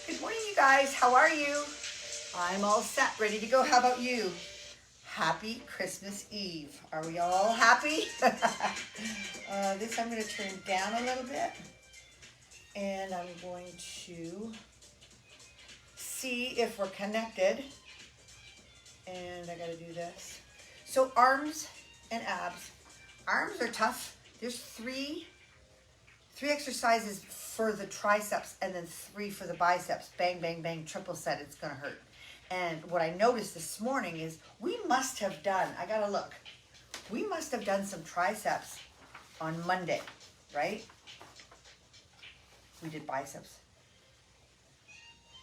Good morning, you guys. How are you? I'm all set, ready to go. How about you? Happy Christmas Eve. Are we all happy? This I'm going to turn down a little bit. And I'm going to see if we're connected. And I got to do this. So arms and abs. Arms are tough. There's three exercises for the triceps and then 3 for the biceps. Bang, bang, bang, triple set. It's going to hurt. And what I noticed this morning is we must have done, I got to look, we must have done some triceps on Monday, right? We did biceps.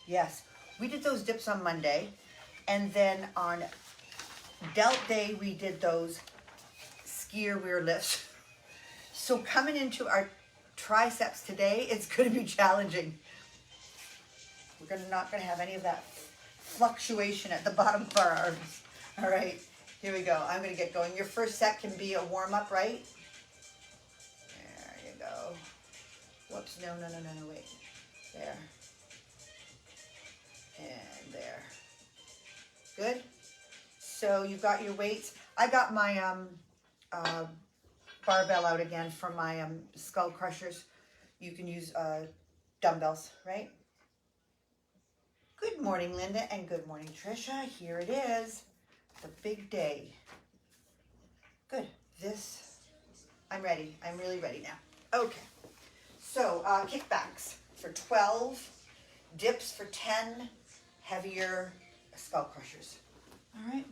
Yes, we did those dips on Monday. And then on delt day, we did those skier rear lifts. So coming into our triceps today, it's going to be challenging. We're not going to have any of that fluctuation at the bottom of our arms. All right, here we go. I'm going to get going. Your first set can be a warm-up, right? There you go. Whoops, no, wait. There. And there. Good? So you've got your weights. I got my barbell out again for my skull crushers. You can use dumbbells, right? Good morning, Linda, and good morning, Trisha. Here it is, the big day. Good. I'm ready. I'm really ready now. Okay. So kickbacks for 12, dips for 10, heavier skull crushers. All right.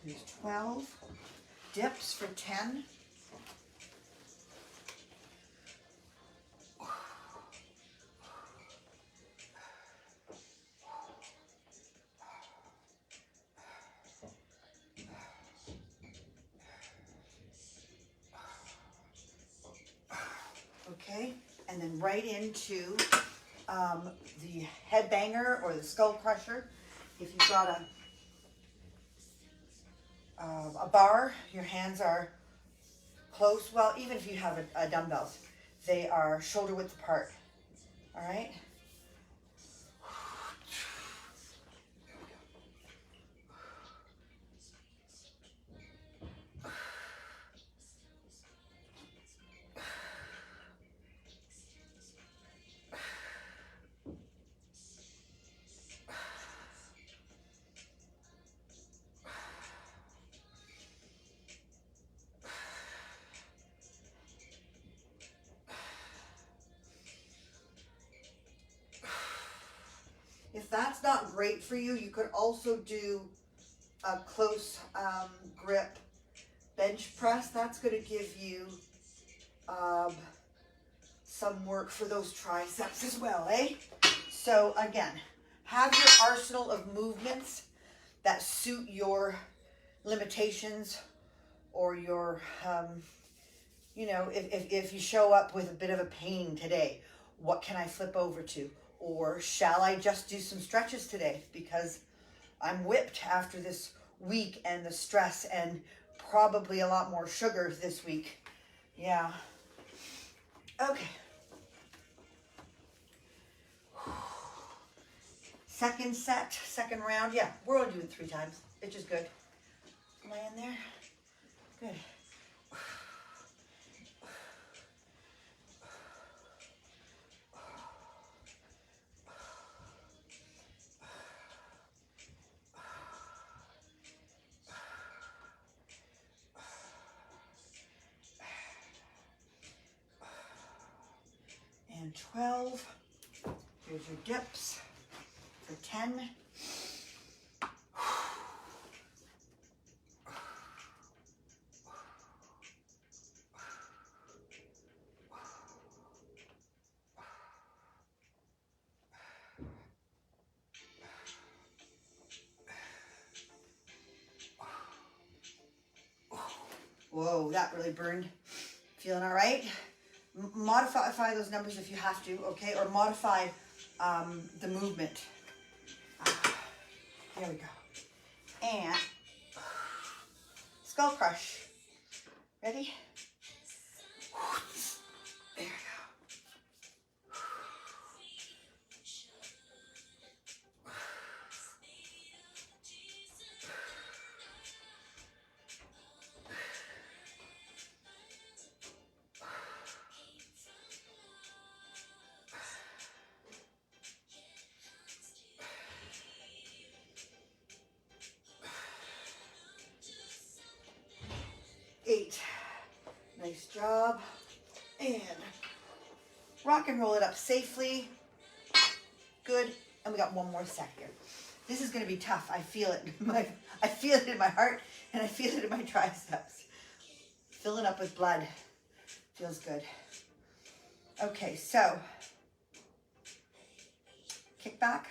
There's 12, dips for 10. Okay, and then right into the headbanger or the skull crusher. If you've got a bar, your hands are close. Well, even if you have a dumbbells, they are shoulder width apart. All right. If that's not great for you, you could also do a close grip bench press. That's going to give you some work for those triceps as well, eh? So again, have your arsenal of movements that suit your limitations or your, you know, if you show up with a bit of a pain today, what can I flip over to? Or shall I just do some stretches today because I'm whipped after this week and the stress and probably a lot more sugar this week. Yeah. Okay. Second set, second round. Yeah, we're only doing 3 times, which is good. Am I in there? Good. And 12. Here's your dips for 10. Whoa, that really burned. Feeling all right? Modify those numbers if you have to, okay? Or modify the movement. There we go. And skull crush. Ready? There we go. 8. Nice job. And rock and roll it up safely. Good. And we got one more set here. This is going to be tough. I feel it. I feel it in my heart and I feel it in my triceps. Filling up with blood. Feels good. Okay, so kick back.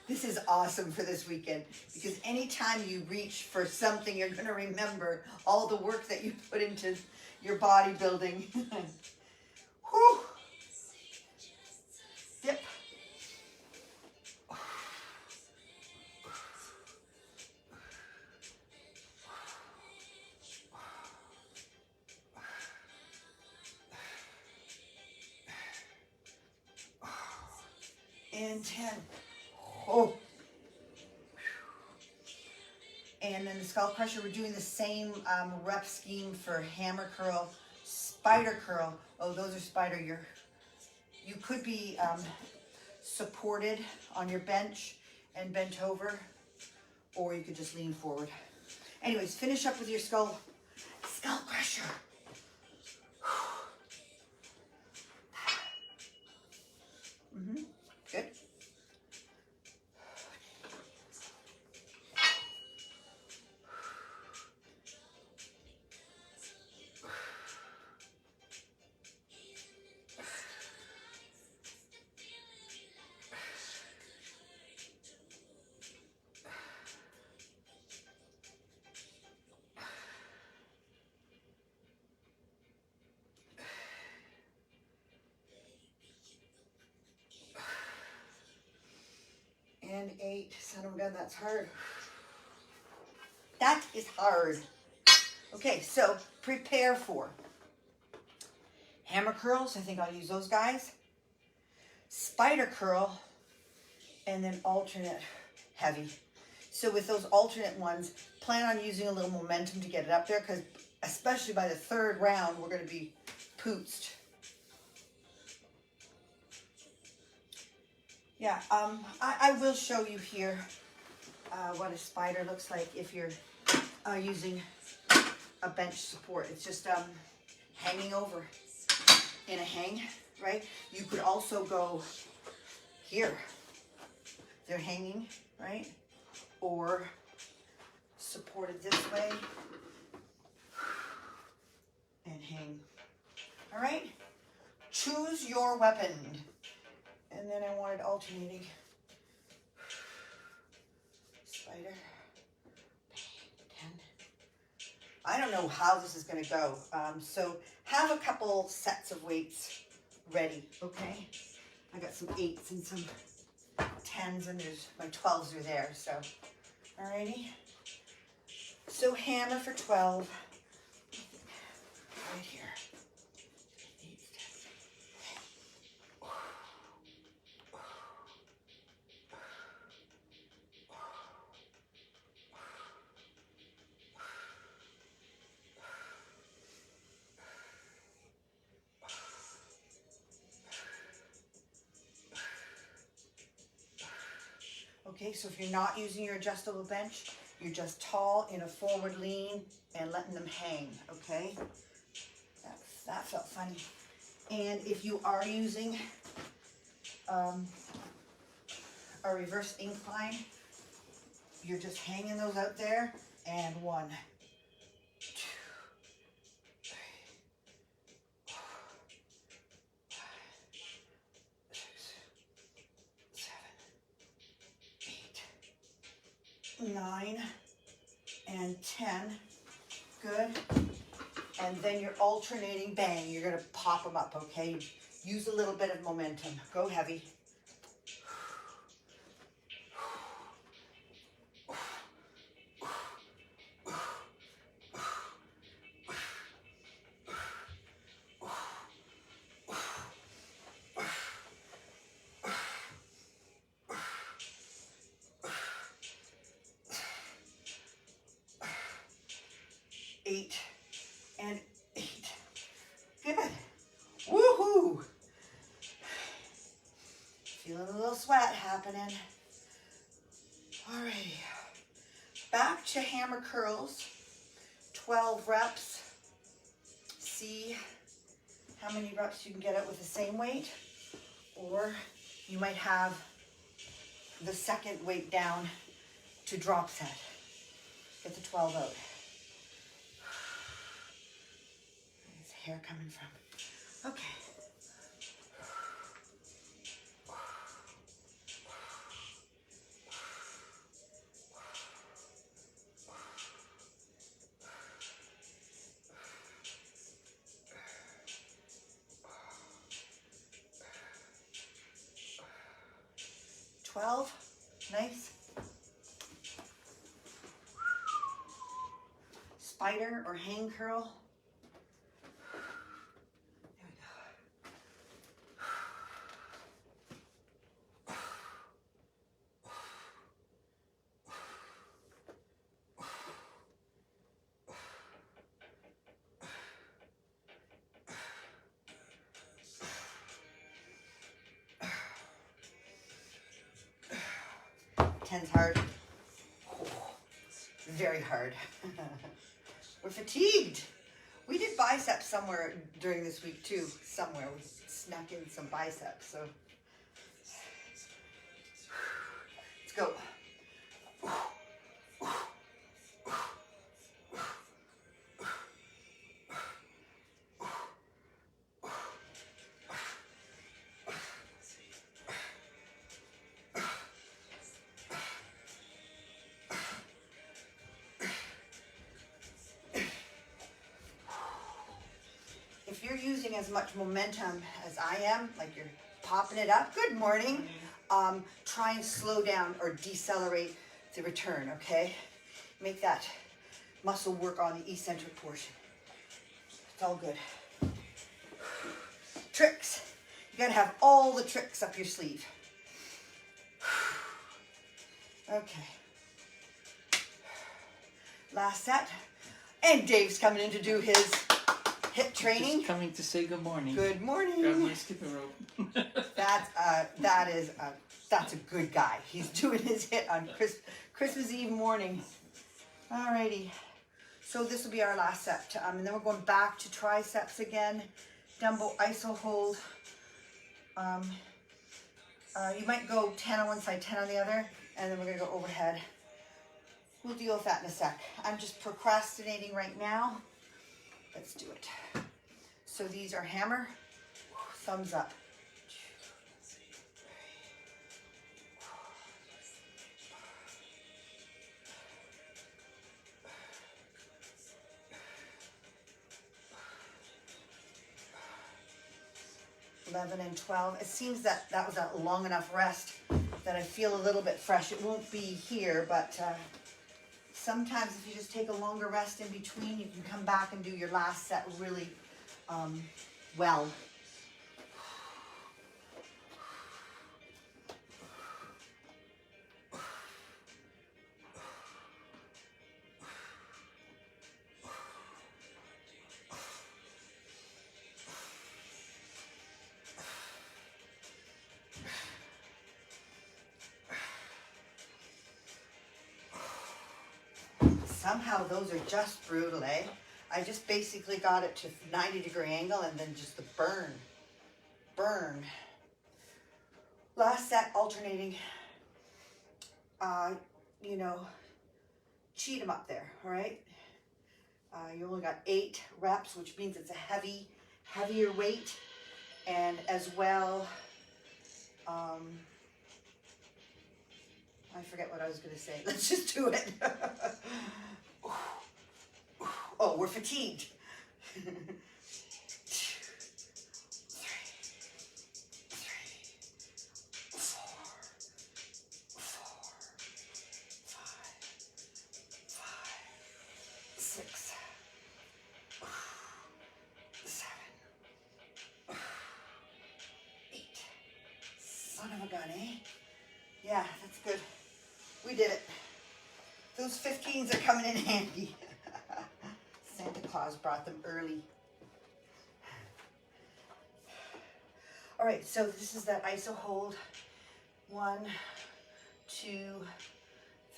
This is awesome for this weekend because anytime you reach for something, you're going to remember all the work that you put into your bodybuilding. Whew. Dip. And 10. Oh. And then the skull crusher, we're doing the same rep scheme for hammer curl, spider curl. Oh, those are spider. You could be supported on your bench and bent over, or you could just lean forward. Anyways, finish up with your skull crusher. Good. And 8. Son of a gun, that's hard. That is hard. Okay, so prepare for hammer curls. I think I'll use those guys. Spider curl, and then alternate heavy. So with those alternate ones, plan on using a little momentum to get it up there because especially by the 3rd round, we're going to be pootsed. Yeah, I will show you here what a spider looks like if you're using a bench support. It's just hanging over in a hang, right? You could also go here. They're hanging, right? Or supported this way and hang. All right? Choose your weapon. And then I wanted alternating. Spider. 10. I don't know how this is going to go. So have a couple sets of weights ready, okay? I got some 8s and some 10s and there's my 12s are there. So, alrighty. So hammer for 12. Right here. Okay, so if you're not using your adjustable bench, you're just tall in a forward lean and letting them hang, okay? That felt funny. And if you are using a reverse incline, you're just hanging those out there. And 1, 2, 3, 4, 5, 6, 7, 8, 9, and 10. Good. And then you're alternating, bang, you're gonna pop them up, okay? Use a little bit of momentum. Go heavy. Eight and 8. Good. Woohoo! Feeling a little sweat happening. Alrighty. Back to hammer curls. 12 reps. See how many reps you can get out with the same weight. Or you might have the second weight down to drop set. Get the 12 out. Where's the hair coming from? Okay. Nice. Spider or hang curl. There we go. 10's hard. Very hard. We're fatigued. We did biceps somewhere during this week too. Somewhere we snuck in some biceps. So let's go. If you're using as much momentum as I am, like you're popping it up, good morning, try and slow down or decelerate the return, okay? Make that muscle work on the eccentric portion. It's all good. Tricks. You gotta have all the tricks up your sleeve. Okay. Last set. And Dave's coming in to do his hip training. Just coming to say good morning. Good morning. Grab my skipping rope. That's a good guy. He's doing his hit on Christmas Eve morning. Alrighty. So this will be our last set. And then we're going back to triceps again. Dumbbell iso hold. You might go 10 on one side, 10 on the other, and then we're going to go overhead. We'll deal with that in a sec. I'm just procrastinating right now. Let's do it. So these are hammer, thumbs up. 11 and 12. It seems that was a long enough rest that I feel a little bit fresh. It won't be here, but sometimes if you just take a longer rest in between, you can come back and do your last set really well. Somehow those are just brutal, eh? I just basically got it to 90-degree angle and then just the burn. Last set, alternating, cheat them up there, all right? You only got 8 reps, which means it's a heavier weight. And as well, I forget what I was going to say. Let's just do it. Oh, we're fatigued. 2, 3, 4, 6, 7, 8. Son of a gun, eh? Yeah, that's good. We did it. Those 15s are coming in handy. Santa Claus brought them early. All right, so this is that iso hold. 1, 2,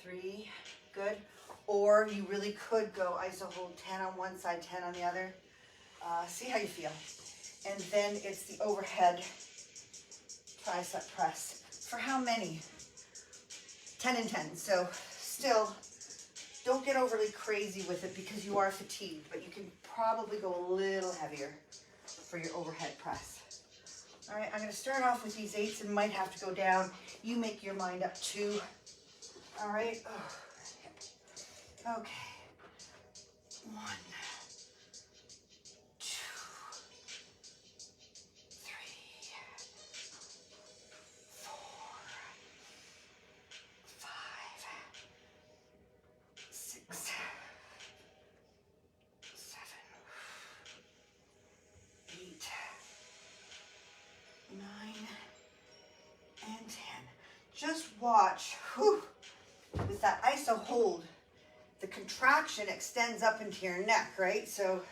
3, good. Or you really could go iso hold 10 on one side, 10 on the other. See how you feel. And then it's the overhead tricep press. For how many? 10 and 10. So still, don't get overly crazy with it because you are fatigued, but you can probably go a little heavier for your overhead press. All right, I'm going to start off with these 8s and might have to go down. You make your mind up too. All right. Oh. Okay. 1, 2, 3, 4, 5, 6, 7, 8, 9, and 10. Just watch, with that iso hold, the contraction extends up into your neck, right? So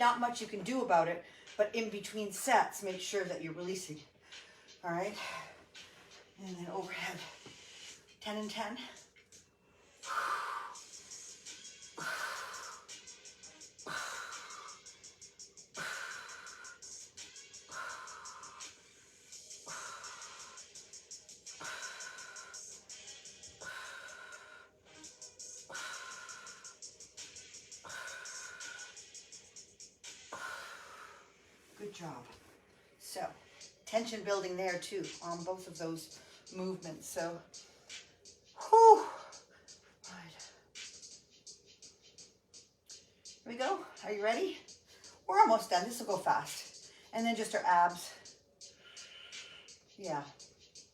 not much you can do about it, but in between sets, make sure that you're releasing. All right? And then overhead, 10 and 10. Good job. So, tension building there too on both of those movements. So, whew. Right. Here we go. Are you ready? We're almost done. This will go fast. And then just our abs. Yeah.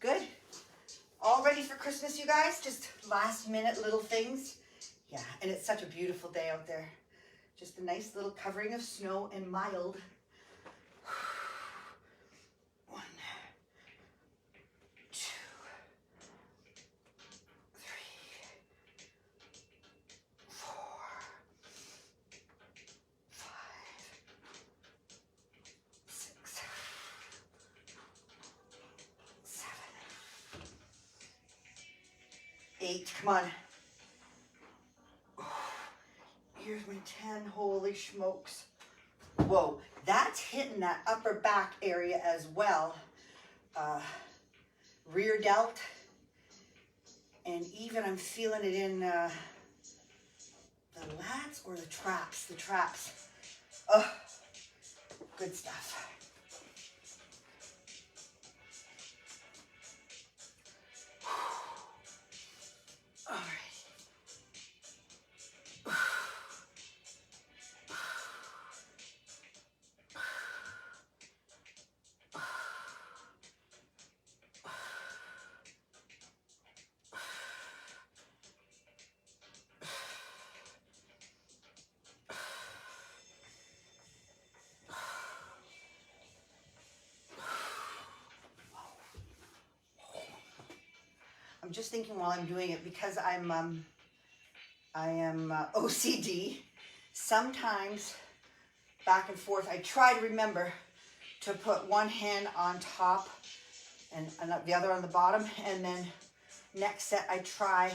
Good. All ready for Christmas, you guys? Just last minute little things. Yeah, and it's such a beautiful day out there. Just a nice little covering of snow and mild. 1, 2, 3, 4, 5, 6, 7, 8. Come on. Here's my 10. Holy smokes. Whoa, that's hitting that upper back area as well. Rear delt. And even I'm feeling it in the lats or the traps. The traps. Oh, good stuff. All right. I'm just thinking while I'm doing it, because I am OCD, sometimes back and forth, I try to remember to put one hand on top and the other on the bottom, and then next set I try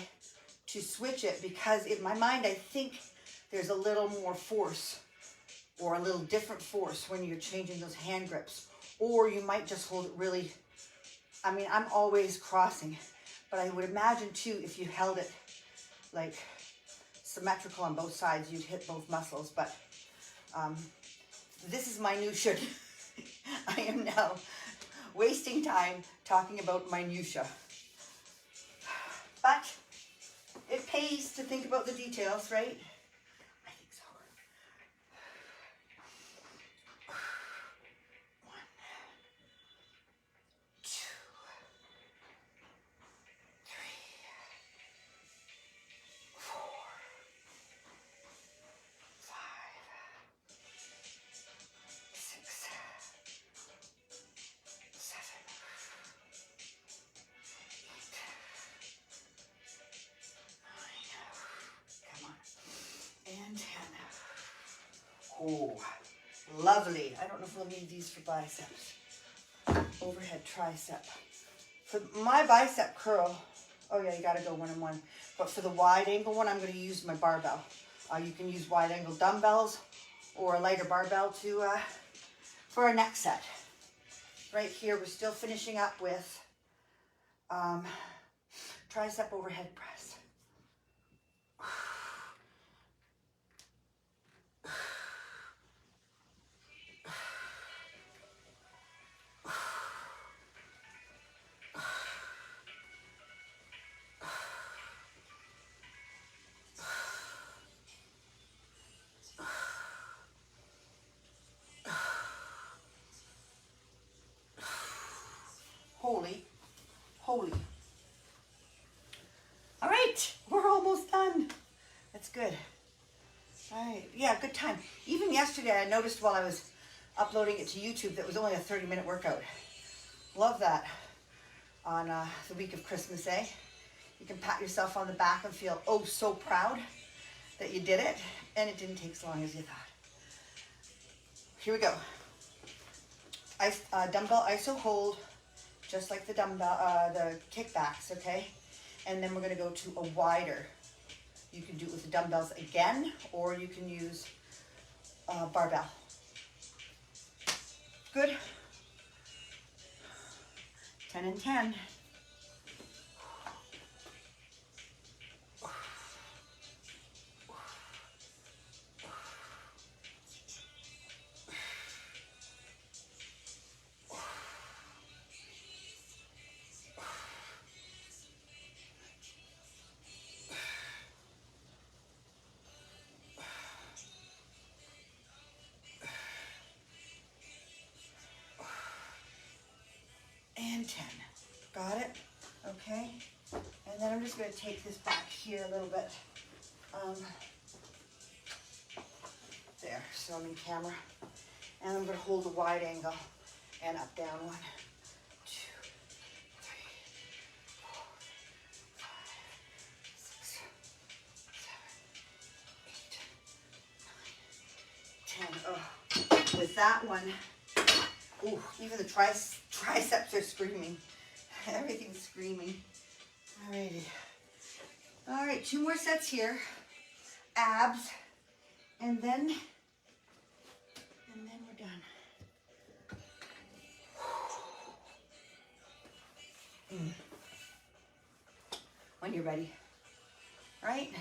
to switch it because in my mind, I think there's a little more force or a little different force when you're changing those hand grips. Or you might just hold it really, I mean, I'm always crossing, but I would imagine too, if you held it like symmetrical on both sides, you'd hit both muscles. But this is minutia. I am now wasting time talking about minutia. But it pays to think about the details, right? I think so. 1, 2, 3, 4, 5, 6, 7, 8, 9, come on, and 10. Oh, lovely. I don't know if we'll need these for biceps. Overhead tricep. For my bicep curl, oh yeah, you gotta go 1 and 1. But for the wide angle one, I'm gonna use my barbell. You can use wide angle dumbbells or a lighter barbell to for a neck set. Right here, we're still finishing up with tricep overhead press. Holy, holy. All right, we're almost done. That's good. All right, yeah, good time. Even yesterday, I noticed while I was uploading it to YouTube that was only a 30-minute workout. Love that on the week of Christmas, eh? You can pat yourself on the back and feel oh so proud that you did it, and it didn't take as long as you thought. Here we go. Dumbbell iso hold, just like the dumbbell, the kickbacks, okay? And then we're gonna go to a wider. You can do it with the dumbbells again, or you can use barbell. Good. 10 and 10. And 10. Got it? Okay. And then I'm just going to take this back here a little bit. There, so I'm in camera. And I'm going to hold a wide angle and up, down. 1, 2, 3, 4, 5, 6, 7, 8, 9, 10. Oh, with that one, ooh, even the triceps are screaming. Everything's screaming. Alrighty. All right, 2 more sets here. Abs, and then we're done. When you're ready. All right?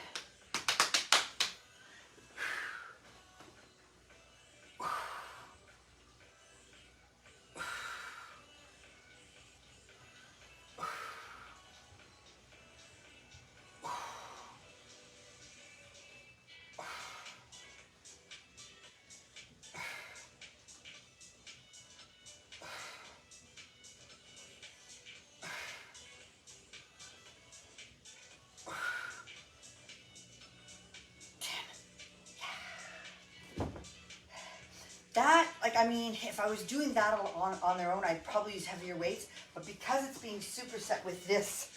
That, like, I mean, if I was doing that on their own, I'd probably use heavier weights. But because it's being superset with this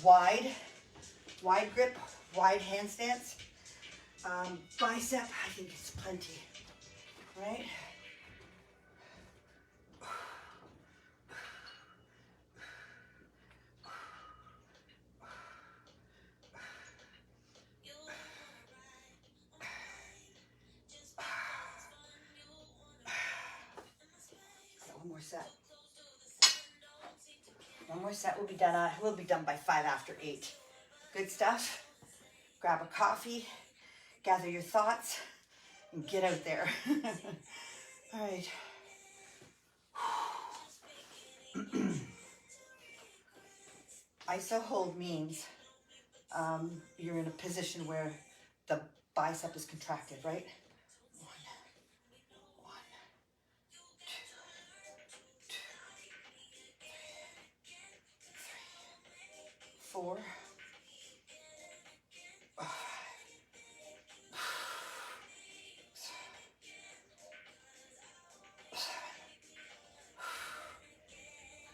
wide grip, wide hand stance, bicep, I think it's plenty, right? more set. One more set, we'll be done. We'll be done by 5 after 8. Good stuff. Grab a coffee, gather your thoughts, and get out there. All right. Iso hold means you're in a position where the bicep is contracted, right? 1, 2, 3, 4, 5,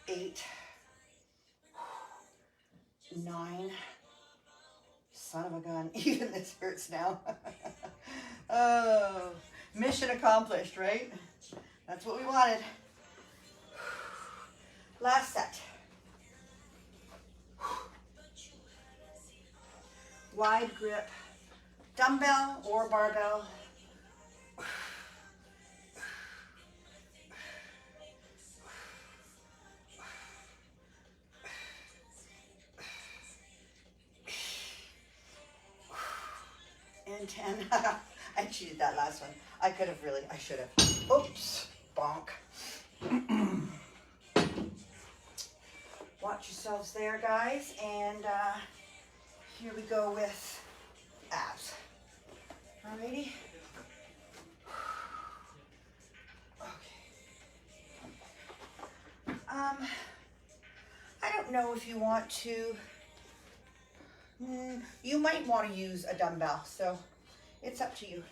8, 9. Son of a gun, even this hurts now. Oh, mission accomplished, right? That's what we wanted. Last set. Wide grip, dumbbell or barbell. And 10. I cheated that last one. I should have. Oops, bonk. Watch yourselves there, guys. And here we go with abs. Alrighty. Okay. I don't know if you want to. You might want to use a dumbbell, so it's up to you.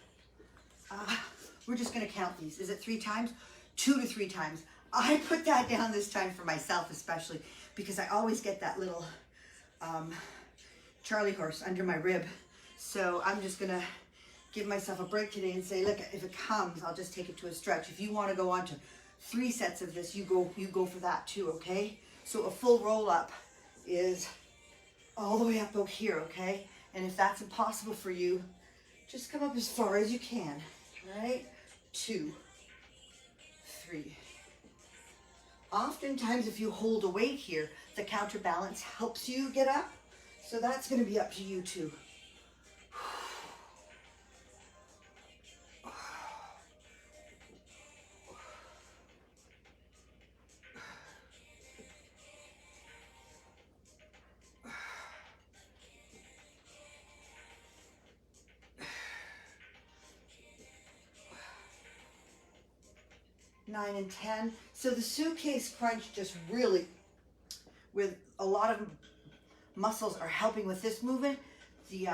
We're just going to count these. Is it 3 times? 2 to 3 times. I put that down this time for myself especially because I always get that little Charlie horse under my rib. So I'm just going to give myself a break today and say, look, if it comes, I'll just take it to a stretch. If you want to go on to 3 sets of this, you go for that too, okay? So a full roll up is all the way up out here, okay? And if that's impossible for you, just come up as far as you can, all right? 2, 3. Oftentimes, if you hold a weight here, the counterbalance helps you get up. So that's going to be up to you too. 9 and 10. So the suitcase crunch just really, with a lot of muscles are helping with this movement. The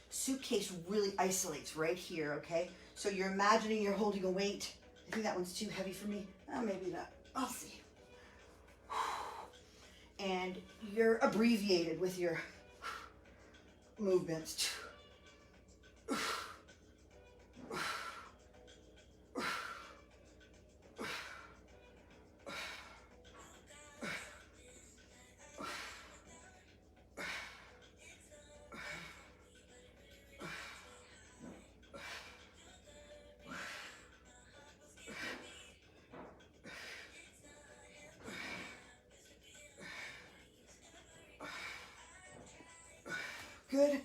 suitcase really isolates right here, okay? So you're imagining you're holding a weight. I think that one's too heavy for me. Oh, maybe not. I'll see. And you're abbreviated with your movements. Good.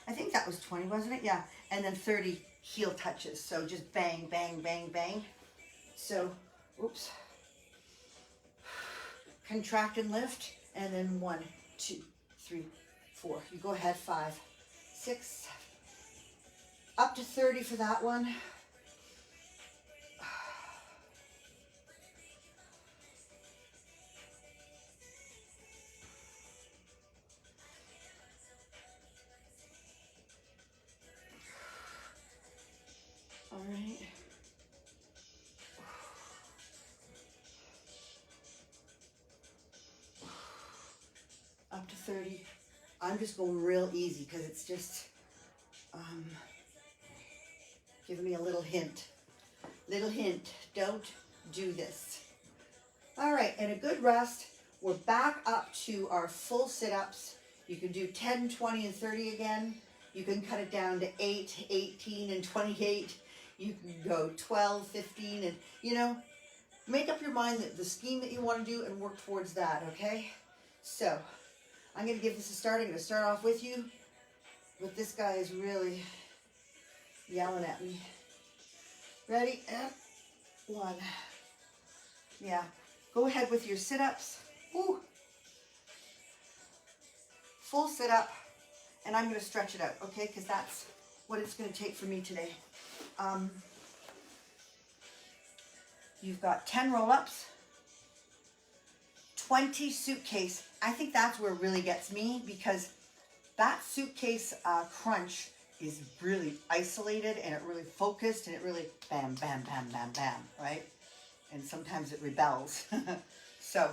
I think that was 20, wasn't it? Yeah. And then 30 heel touches. So just bang, bang, bang, bang. So, oops. Contract and lift. And then 1, 2, 3, 4. You go ahead. 5, 6, 7. Up to 30 for that one. All right. Up to 30. I'm just going real easy because it's just giving me a little hint. Little hint. Don't do this. All right, and a good rest. We're back up to our full sit-ups. You can do 10, 20, and 30 again. You can cut it down to 8, 18, and 28. You can go 12, 15, and, you know, make up your mind that the scheme that you want to do and work towards that, okay? So, I'm going to give this a start. I'm going to start off with you, but this guy is really yelling at me. Ready? And 1. Yeah. Go ahead with your sit-ups. Woo. Full sit-up, and I'm going to stretch it out, okay? Because that's what it's going to take for me today. You've got 10 roll-ups, 20 suitcase. I think that's where it really gets me, because that suitcase crunch is really isolated, and it really focused, and it really bam, bam, bam, bam, bam, right? And sometimes it rebels. So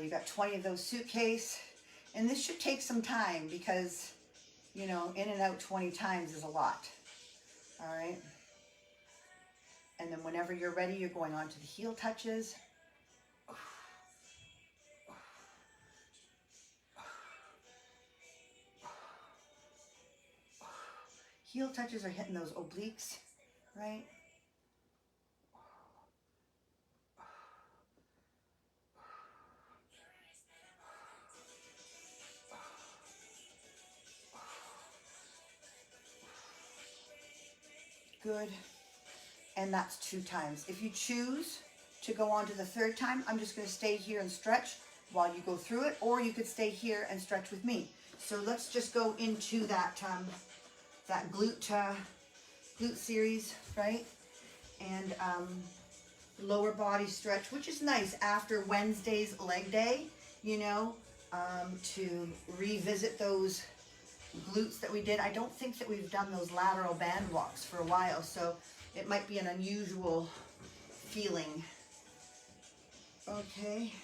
you got 20 of those suitcase, and this should take some time because, you know, in and out 20 times is a lot. All right. And then whenever you're ready, you're going on to the heel touches. Heel touches are hitting those obliques, right? Good. And that's 2 times. If you choose to go on to the 3rd time, I'm just going to stay here and stretch while you go through it, or you could stay here and stretch with me. So let's just go into that that glute series, right? And lower body stretch, which is nice after Wednesday's leg day, you know, to revisit those glutes that we did. I don't think that we've done those lateral band walks for a while, so it might be an unusual feeling. Okay,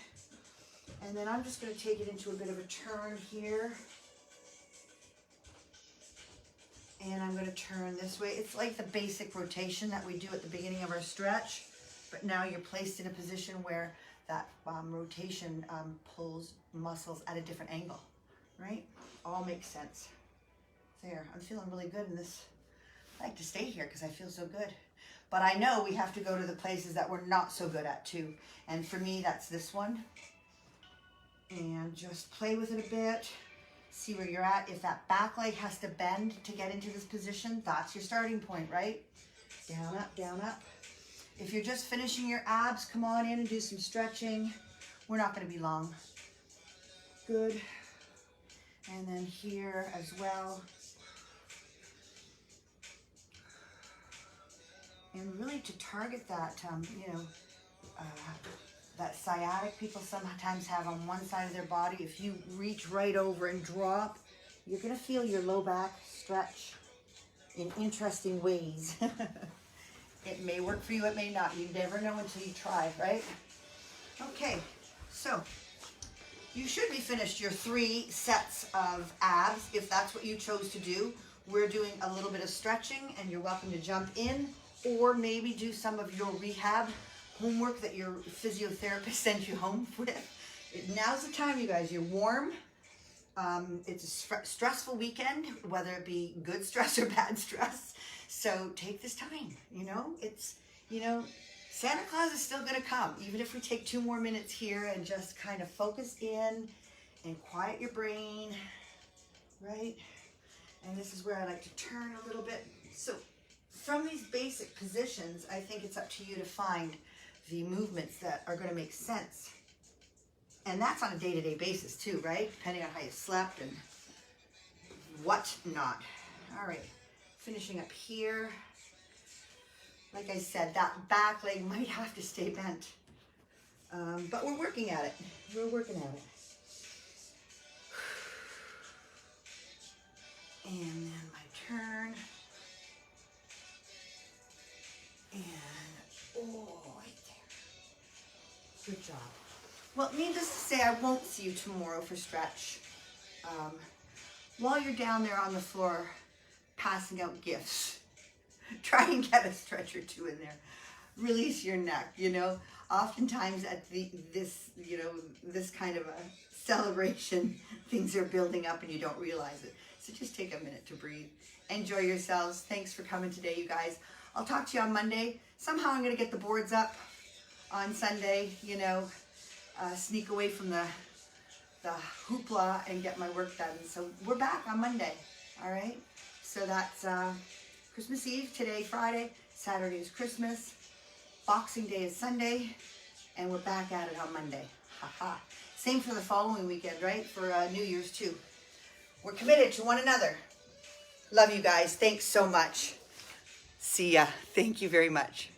and then I'm just going to take it into a bit of a turn here, and I'm going to turn this way. It's like the basic rotation that we do at the beginning of our stretch, but now you're placed in a position where that rotation pulls muscles at a different angle, right? All makes sense. There, I'm feeling really good in this. I like to stay here because I feel so good. But I know we have to go to the places that we're not so good at too. And for me, that's this one. And just play with it a bit. See where you're at. If that back leg has to bend to get into this position, that's your starting point, right? Down, up, down, up. If you're just finishing your abs, come on in and do some stretching. We're not going to be long. Good. And then here as well. And really to target that, you know, that sciatic people sometimes have on one side of their body. If you reach right over and drop, you're going to feel your low back stretch in interesting ways. It may work for you, it may not. You never know until you try, right? Okay, so you should be finished your 3 sets of abs if that's what you chose to do. We're doing a little bit of stretching, and you're welcome to jump in, or maybe do some of your rehab homework that your physiotherapist sent you home with. Now's the time, you guys. You're warm. It's a stressful weekend, whether it be good stress or bad stress. So take this time, you know. It's, you know, Santa Claus is still going to come, even if we take 2 more minutes here and just kind of focus in and quiet your brain, right? And this is where I like to turn a little bit. So from these basic positions, I think it's up to you to find the movements that are going to make sense. And that's on a day-to-day basis too, right? Depending on how you slept and what not. All right, finishing up here. Like I said, that back leg might have to stay bent. But we're working at it. We're working at it. And then my turn. And, oh, right there. Good job. Well, needless to say, I won't see you tomorrow for stretch. While you're down there on the floor passing out gifts, try and get a stretch or 2 in there. Release your neck, you know. Oftentimes at this kind of a celebration, things are building up and you don't realize it. So just take a minute to breathe. Enjoy yourselves. Thanks for coming today, you guys. I'll talk to you on Monday. Somehow I'm going to get the boards up on Sunday, you know, sneak away from the hoopla and get my work done. So we're back on Monday, all right? So that's Christmas Eve today, Friday. Saturday is Christmas. Boxing Day is Sunday. And we're back at it on Monday. Ha-ha. Same for the following weekend, right? For New Year's too. We're committed to one another. Love you guys. Thanks so much. See ya. Thank you very much.